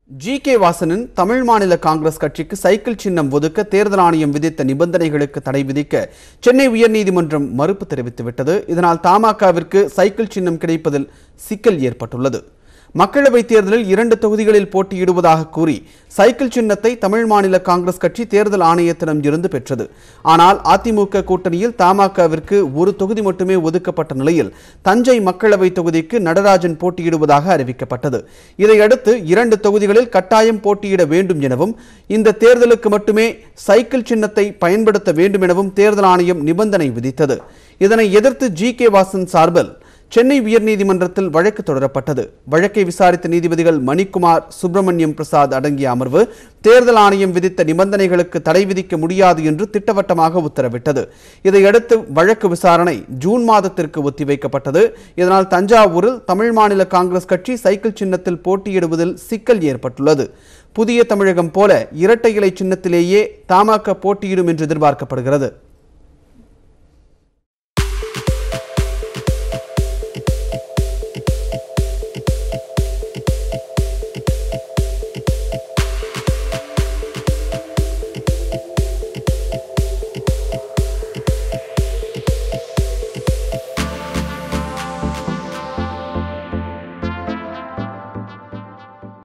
G K. வாசனின் Tamil மாநில காங்கிரஸ் கட்சிக்கு cycle சின்னம் ஒதுக்க தேர்தல் ஆணையம் விதித்த நிபந்தனைகளுக்கு தடை விதிக்க சென்னை உயர்நீதிமன்றம் மறுப்பு தெரிவித்துவிட்டது. இதனால் தமாகவிற்கு சைக்கிள் சின்னம் கிடைப்பதில் சிக்கல் ஏற்பட்டுள்ளது. மக்களவைத் தேர்தலில் 2 தொகுதிகளில் போட்டியிடுவதாக கூறி சைக்கிள் சின்னத்தை தமிழ் மாநில காங்கிரஸ் கட்சி தேர்தல் ஆணையத்திடம் இருந்து பெற்றது. ஆனால் அதிமுக கூட்டணியில் தமாகவிற்கு ஒரு தொகுதி மட்டுமே ஒதுக்கப்பட்ட நிலையில் தஞ்சை மக்களவை தொகுதிக்கு நடராஜன் போட்டியிடுவதாக அறிவிக்கப்பட்டது. இதையடுத்து 2 தொகுதிகளில் கட்டாயம் போட்டியிட வேண்டும் எனவும் இந்த தேர்தலுக்கு மட்டுமே சைக்கிள் சின்னத்தை பயன்படுத்த வேண்டும் எனவும் தேர்தல் ஆணையம் நிபந்தனை விதித்தது. இதனை எதிர்த்து ஜி.கே. வாசன் சார்பில் சென்னை உயர்நீதிமன்றத்தில் வழக்கு தொடரப்பட்டது. வழக்கை விசாரித்த நீதிபதிகள் மணிக்குமார், சுப்பிரமணியம் பிரசாத் அடங்கிய அமர்வு தேர்தல் ஆணையம் விதித்த நிபந்தனைகளுக்கு தடை விதிக்க முடியாது என்று திட்டவட்டமாக உத்தரவிட்டது. இதையடுத்து வழக்கு விசாரணை ஜூன் மாதத்திற்கு ஒத்திவைக்கப்பட்டது. இதனால் தஞ்சாவூரில் தமிழ் மாநில காங்கிரஸ் கட்சி சைக்கிள் சின்னத்தில் போட்டியிடுவதில் சிக்கல் ஏற்பட்டுள்ளது. புதிய தமிழகம் போல இரட்டை இலை சின்னத்திலேயே தமாக போட்டியிடும் என்று எதிர்பார்க்கப்படுகிறது.